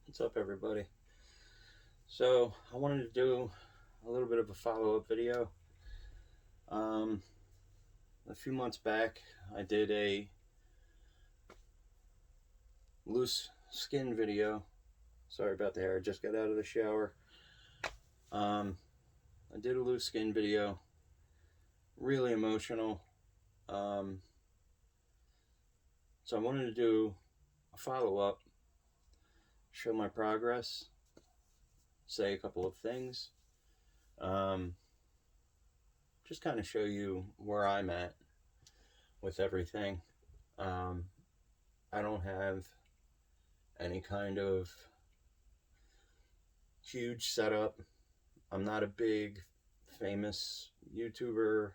What's up, everybody? So, I wanted to do a little bit of a follow up video. Um, a few months back, I did a loose skin video. Sorry about the hair, I just got out of the shower. Um, I did a loose skin video, really emotional. Um, so, I wanted to do a follow up, show my progress, say a couple of things. Um, just kind of show you where I'm at with everything. Um, I don't have any kind of huge setup. I'm not a big famous YouTuber,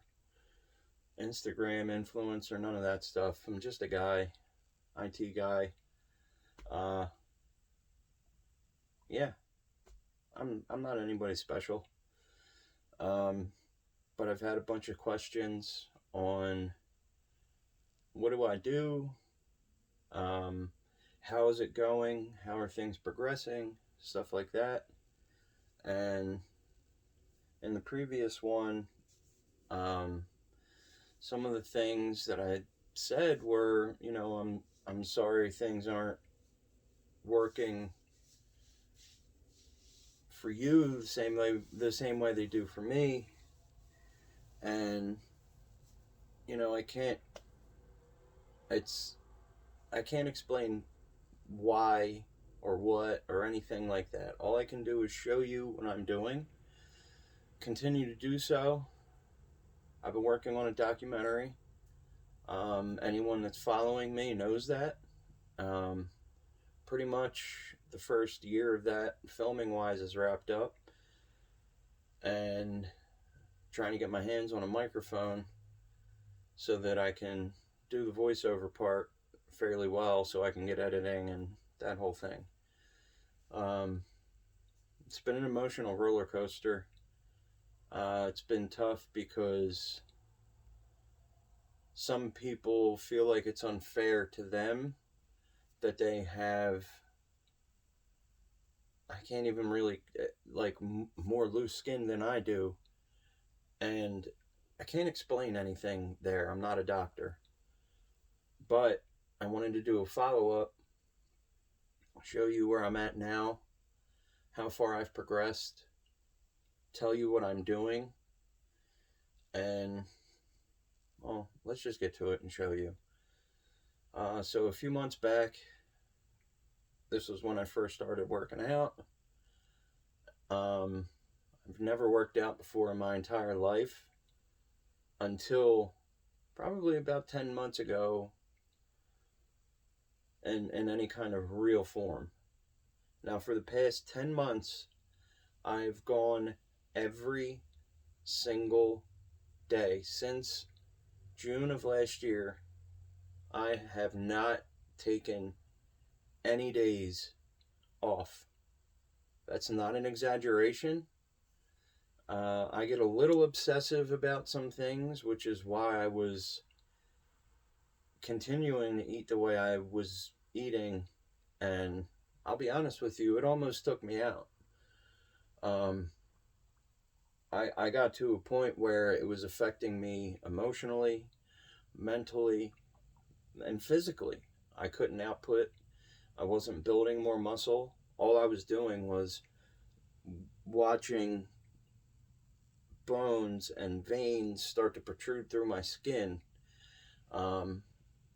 Instagram influencer, none of that stuff. I'm just a guy, IT guy. Uh, yeah, I'm not anybody special. Um, but I've had a bunch of questions on what do I do? Um, how is it going? How are things progressing? Stuff like that. And in the previous one, um, some of the things that I said were, I'm sorry things aren't working for you the same way they do for me. And I can't it's I can't explain why or what or anything like that. All I can do is show you what I'm doing. Continue to do so. I've been working on a documentary. Anyone that's following me knows that. Um, Pretty much the first year of that, filming wise, is wrapped up. And trying to get my hands on a microphone so that I can do the voiceover part fairly well so I can get editing and that whole thing. It's been an emotional roller coaster. It's been tough because some people feel like it's unfair to them that they have, I can't even really, like, more loose skin than I do. And I can't explain anything there. I'm not a doctor. But I wanted to do a follow up, show you where I'm at now, how far I've progressed, tell you what I'm doing, and, well, let's just get to it and show you. So a few months back, this was when I first started working out. I've never worked out before in my entire life until probably about 10 months ago in any kind of real form. Now, for the past 10 months, I've gone every single day since June of last year. I have not taken any days off. That's not an exaggeration. I get a little obsessive about some things, which is why I was continuing to eat the way I was eating, and I'll be honest with you, it almost took me out. I got to a point where it was affecting me emotionally, mentally, and physically. I couldn't output. I wasn't building more muscle. All I was doing was watching bones and veins start to protrude through my skin. And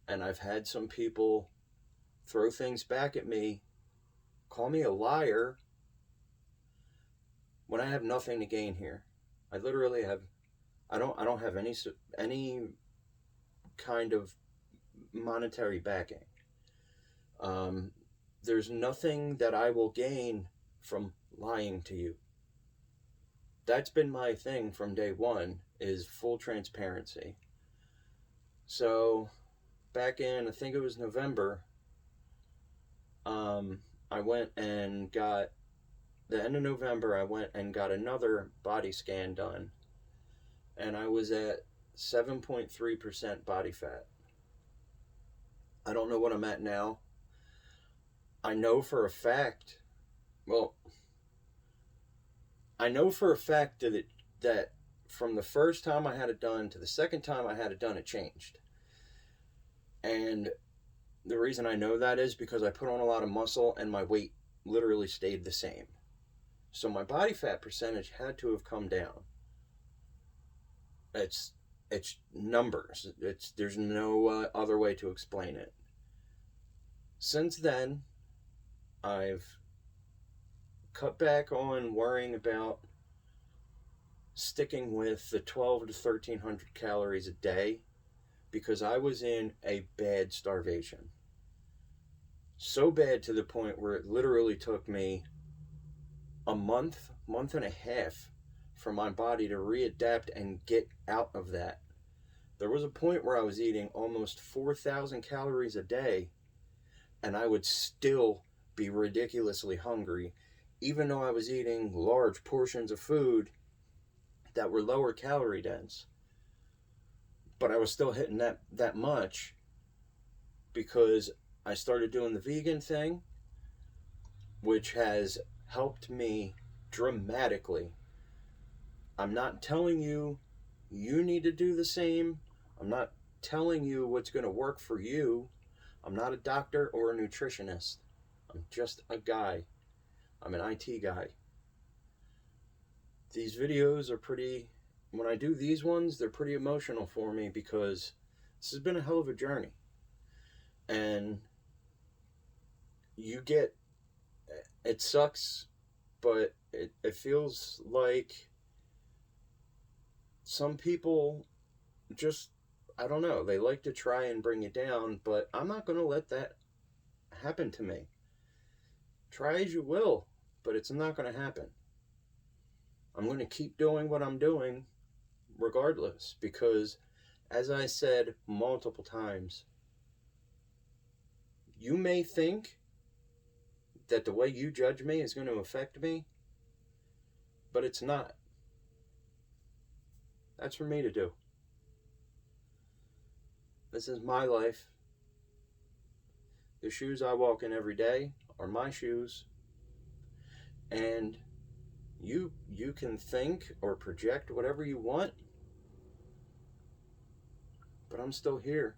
I've had some people throw things back at me, call me a liar, when I have nothing to gain here. I literally have, I don't have any kind of monetary backing. There's nothing that I will gain from lying to you. That's been my thing from day one, is full transparency. So back in, I think it was November, I went and got, the end of November, I went and got another body scan done, and I was at 7.3% body fat. I don't know what I'm at now. I know for a fact Well, I know for a fact that from the first time I had it done to the second time I had it done, it changed. And the reason I know that is because I put on a lot of muscle and my weight literally stayed the same. So my body fat percentage had to have come down. It's numbers. There's no other way to explain it. Since then, I've cut back on worrying about sticking with the 12 to 1300 calories a day because I was in a bad starvation. So bad to the point where it literally took me a month and a half for my body to readapt and get out of that. There was a point where I was eating almost 4,000 calories a day and I would still be ridiculously hungry, even though I was eating large portions of food that were lower calorie dense. But I was still hitting that much because I started doing the vegan thing, which has helped me dramatically. I'm not telling you you need to do the same. I'm not telling you what's going to work for you. I'm not a doctor or a nutritionist. I'm just a guy. I'm an IT guy. These videos are pretty, when I do these ones, they're pretty emotional for me because this has been a hell of a journey. And it sucks, but it feels like some people just, I don't know, they like to try and bring you down, but I'm not going to let that happen to me. Try as you will, but it's not going to happen. I'm going to keep doing what I'm doing regardless, because as I said multiple times, you may think that the way you judge me is going to affect me, but it's not. That's for me to do. This is my life. The shoes I walk in every day are my shoes. And you can think or project whatever you want, but I'm still here.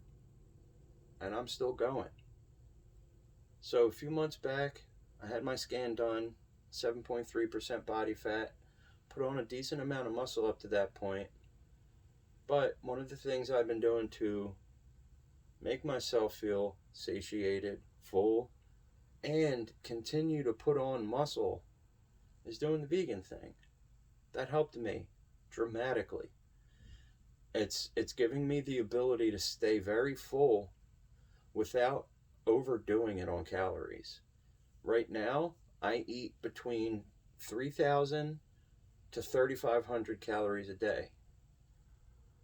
And I'm still going. So a few months back, I had my scan done, 7.3% body fat, put on a decent amount of muscle up to that point. But one of the things I've been doing to make myself feel satiated, full, and continue to put on muscle is doing the vegan thing. That helped me dramatically. It's giving me the ability to stay very full without overdoing it on calories. Right now, I eat between 3,000 to 3,500 calories a day.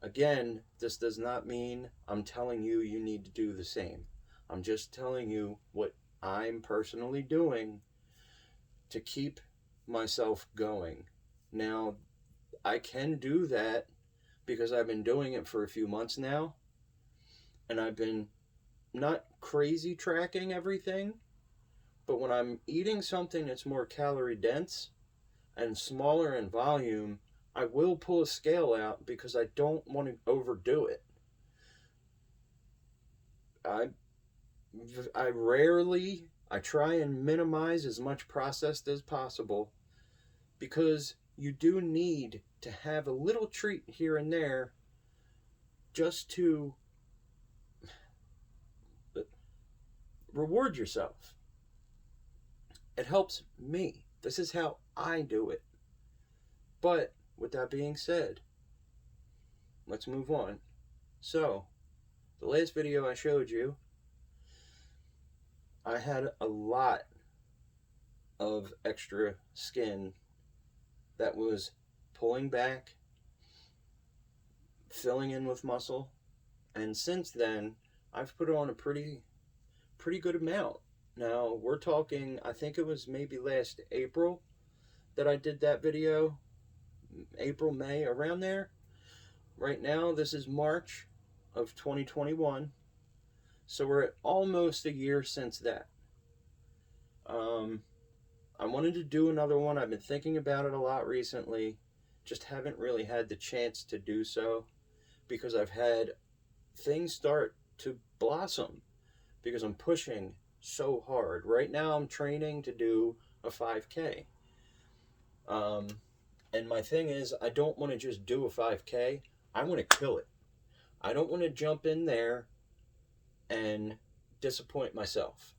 Again, this does not mean I'm telling you you need to do the same. I'm just telling you what I'm personally doing to keep myself going. Now, I can do that because I've been doing it for a few months now, and I've been not crazy tracking everything, but when I'm eating something that's more calorie dense and smaller in volume, I will pull a scale out because I don't want to overdo it. I try and minimize as much processed as possible because you do need to have a little treat here and there just to reward yourself. It helps me. This is how I do it. But with that being said, let's move on. So, the last video I showed you, I had a lot of extra skin that was pulling back, filling in with muscle, and since then, I've put on a pretty good amount. Now, we're talking, I think it was maybe last April that I did that video. April, May, around there. Right now, this is March of 2021. So we're at almost a year since that. I wanted to do another one. I've been thinking about it a lot recently. Just haven't really had the chance to do so because I've had things start to blossom because I'm pushing so hard. Right now I'm training to do a 5K. And my thing is, I don't want to just do a 5K. I want to kill it. I don't want to jump in there and disappoint myself.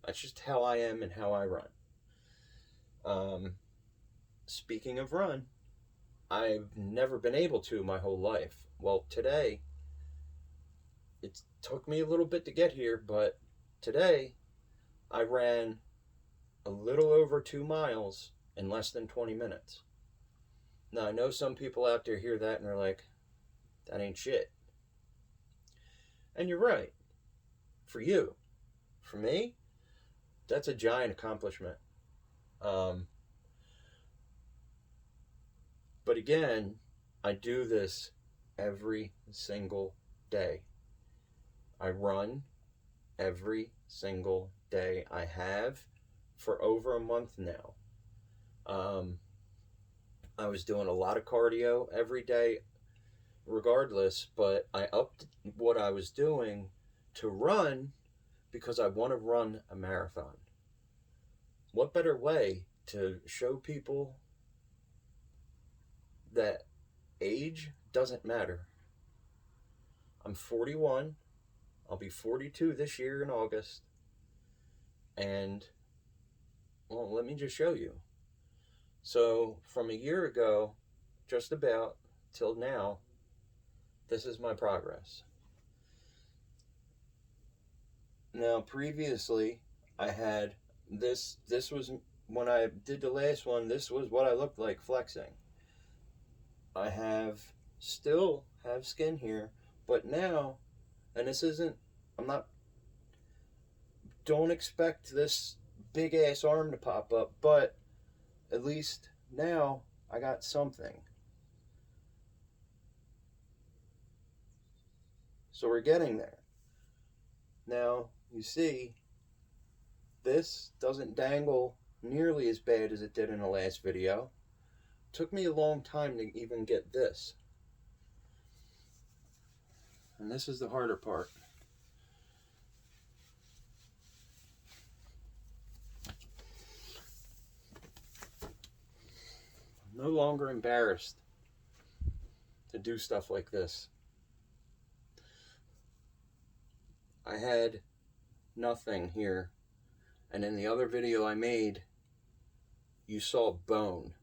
That's just how I am and how I run. Speaking of run, I've never been able to my whole life. Well, today, it took me a little bit to get here, but today I ran a little over 2 miles in less than 20 minutes. Now, I know some people out there hear that and they're like, that ain't shit. And you're right. For you. For me, that's a giant accomplishment. But again, I do this every single day. I run every single day. I have for over a month now. I was doing a lot of cardio every day regardless, but I upped what I was doing to run because I want to run a marathon. What better way to show people that age doesn't matter? I'm 41. I'll be 42 this year in August. And, well, let me just show you. So, from a year ago, just about, till now, this is my progress. Now, previously, I had this was, when I did the last one, this was what I looked like flexing. I still have skin here, but now, and this isn't, don't expect this big ass arm to pop up, but at least now I got something. So we're getting there. Now, you see, this doesn't dangle nearly as bad as it did in the last video. It took me a long time to even get this. And this is the harder part. I'm no longer embarrassed to do stuff like this. I had nothing here, and in the other video I made, you saw bone,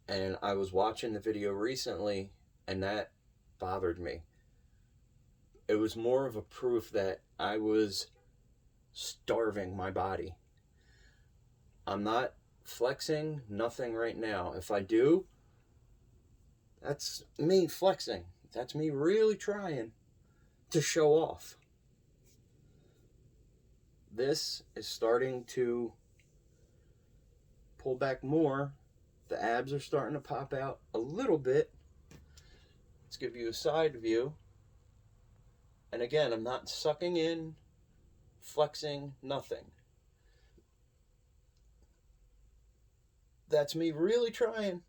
and I was watching the video recently, and that bothered me. It was more of a proof that I was starving my body. I'm not flexing, nothing right now. If I do, that's me flexing. That's me really trying to show off. This is starting to pull back more. The abs are starting to pop out a little bit. Let's give you a side view. And again, I'm not sucking in, flexing, nothing. That's me really trying.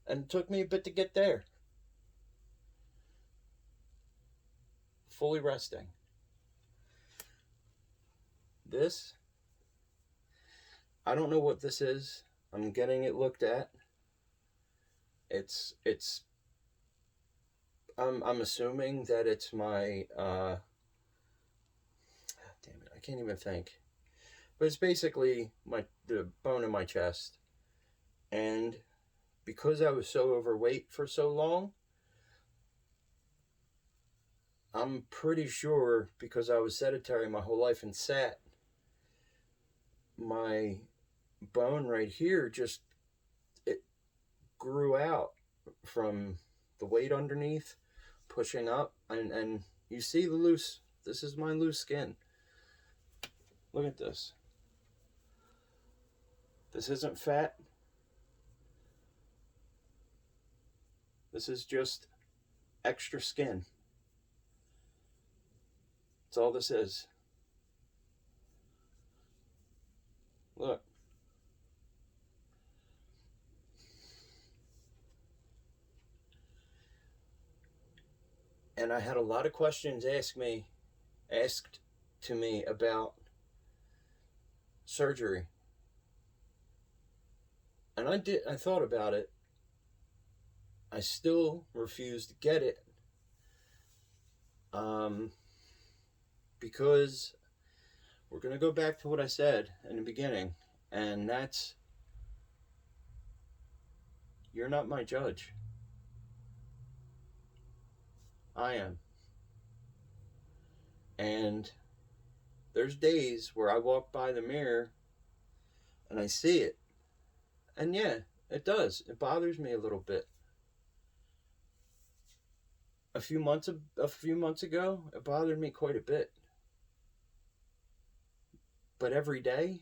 And it took me a bit to get there. Fully resting. This, I don't know what this is. I'm getting it looked at. I'm assuming that it's my, damn it, I can't even think. But it's basically the bone in my chest. And because I was so overweight for so long, I'm pretty sure because I was sedentary my whole life and sat, my bone right here it grew out from the weight underneath pushing up, and you see this is my loose skin. Look at this. This isn't fat. This is just extra skin. That's all this is. Look, And I had a lot of questions asked to me about surgery. And I thought about it. I still refuse to get it. Because we're going to go back to what I said in the beginning, and that's, you're not my judge. I am. And there's days where I walk by the mirror and I see it. And yeah, it does. It bothers me a little bit. A few months ago, it bothered me quite a bit. But every day,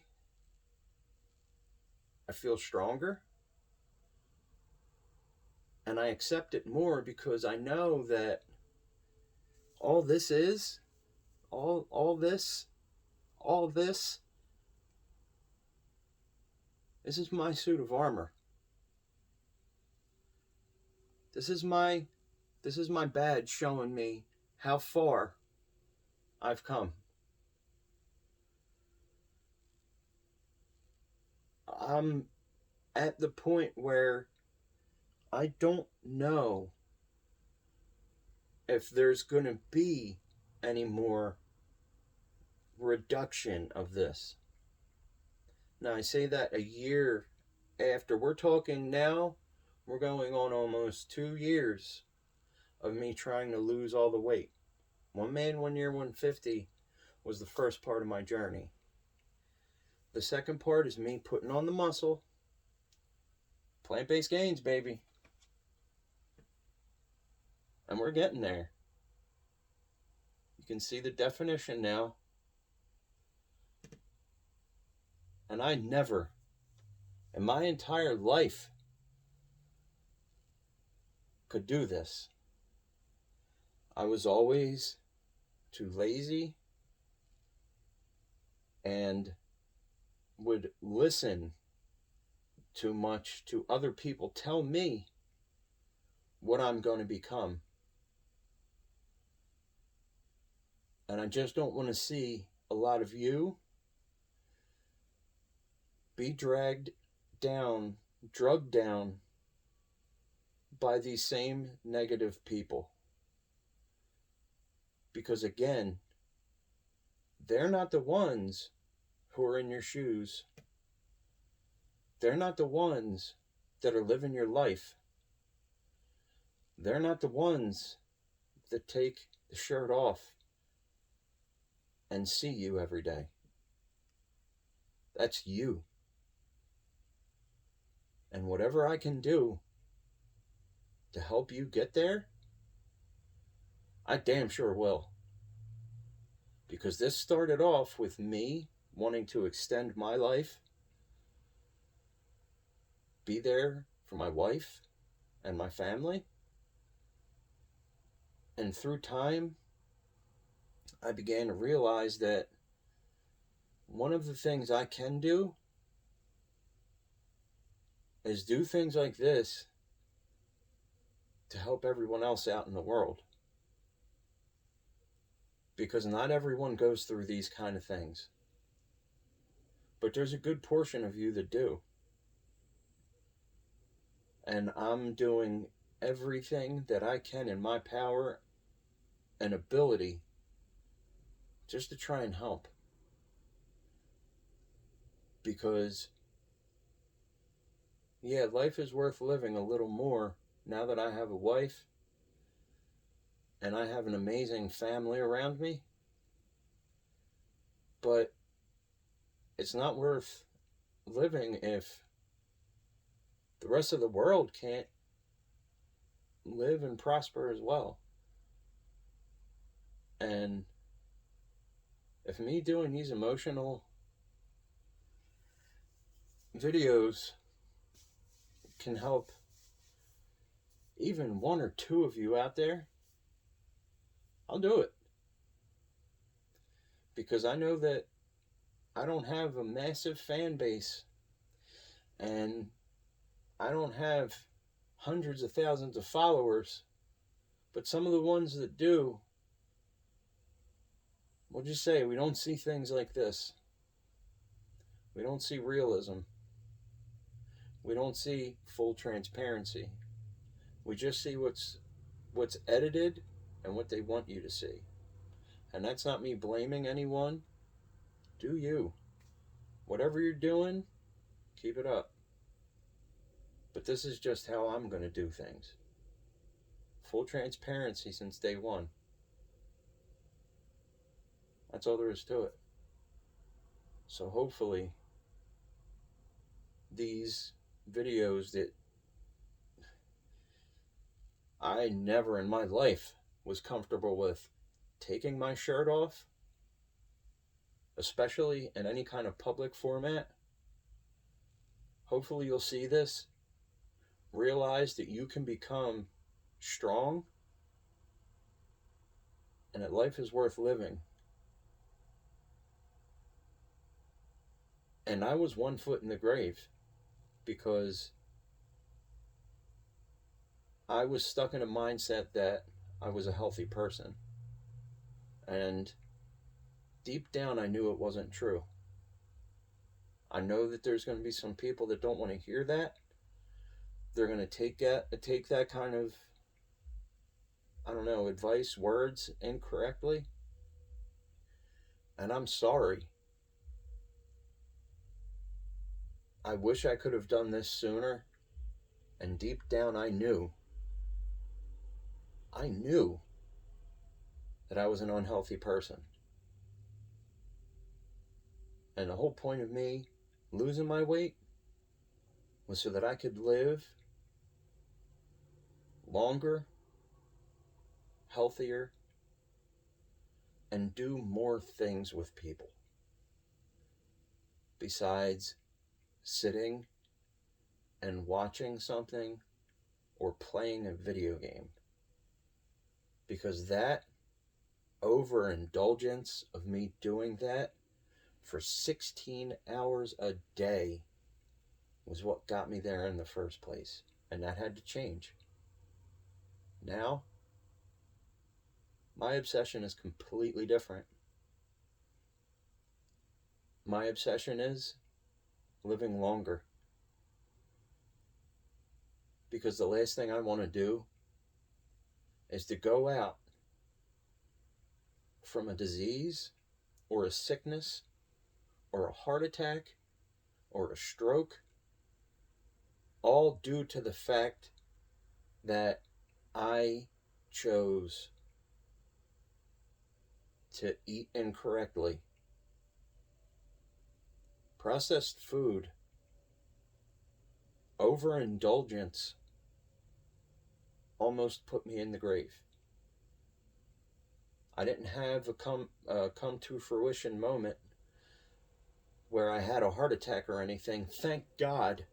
I feel stronger. And I accept it more because I know that all this is, all this, this is my suit of armor. This is my badge showing me how far I've come. I'm at the point where I don't know if there's going to be any more reduction of this. Now, I say that a year after. We're talking now, we're going on almost 2 years of me trying to lose all the weight. 1 man, 1 year, 150 was the first part of my journey. The second part is me putting on the muscle. Plant-based gains, baby. And we're getting there. You can see the definition now. And I never, in my entire life, could do this. I was always too lazy and would listen too much to other people tell me what I'm going to become. And I just don't want to see a lot of you be drugged down by these same negative people. Because again, they're not the ones who are in your shoes. They're not the ones that are living your life. They're not the ones that take the shirt off and see you every day. That's you. And whatever I can do to help you get there, I damn sure will. Because this started off with me wanting to extend my life, be there for my wife and my family. And through time, I began to realize that one of the things I can do is do things like this to help everyone else out in the world. Because not everyone goes through these kind of things. But there's a good portion of you that do. And I'm doing everything that I can in my power and ability just to try and help. Because, yeah, life is worth living a little more now that I have a wife and I have an amazing family around me. But it's not worth living if the rest of the world can't live and prosper as well. And if me doing these emotional videos can help even 1 or 2 of you out there, I'll do it. Because I know that I don't have a massive fan base and I don't have hundreds of thousands of followers, But some of the ones that do, we'll just say we don't see things like this. We don't see realism. We don't see full transparency. We just see what's edited and what they want you to see. And that's not me blaming anyone. Do you. Whatever you're doing, keep it up. But this is just how I'm going to do things. Full transparency since day one. That's all there is to it. So hopefully, these videos that I never in my life was comfortable with taking my shirt off, especially in any kind of public format. Hopefully you'll see this, realize that you can become strong, and that life is worth living. And I was 1 foot in the grave because I was stuck in a mindset that I was a healthy person. And deep down, I knew it wasn't true. I know that there's going to be some people that don't want to hear that. They're going to take that kind of, I don't know, advice, words incorrectly. And I'm sorry. I wish I could have done this sooner. And deep down, I knew that I was an unhealthy person. And the whole point of me losing my weight was so that I could live longer, healthier, and do more things with people besides sitting and watching something or playing a video game. Because that overindulgence of me doing that for 16 hours a day was what got me there in the first place. And that had to change. Now, my obsession is completely different. My obsession is living longer. Because the last thing I want to do is to go out from a disease or a sickness or a heart attack or a stroke, all due to the fact that I chose to eat incorrectly. Processed food, overindulgence, almost put me in the grave. I didn't have a come to fruition moment where I had a heart attack or anything. Thank God.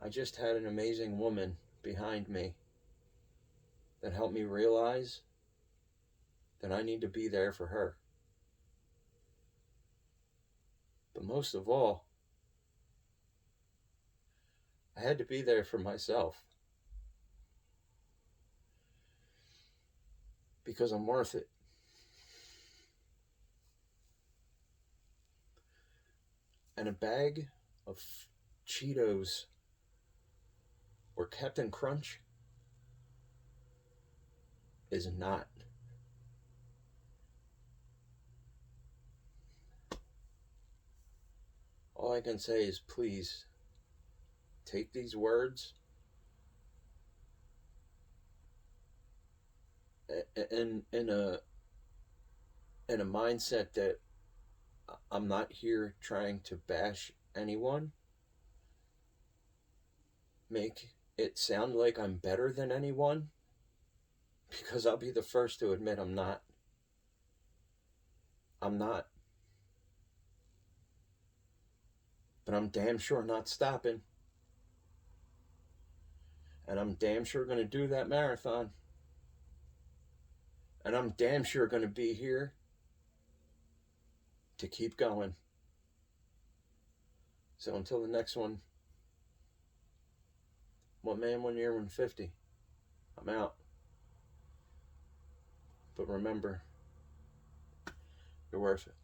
I just had an amazing woman behind me that helped me realize that I need to be there for her. But most of all, I had to be there for myself. Because I'm worth it. And a bag of Cheetos or Captain Crunch is not. All I can say is please take these words in a mindset that I'm not here trying to bash anyone, make it sound like I'm better than anyone, because I'll be the first to admit I'm not. But I'm damn sure not stopping. And I'm damn sure going to do that marathon. And I'm damn sure going to be here to keep going. So until the next one, One man, 1 year, 150. I'm out. But remember, you're worth it.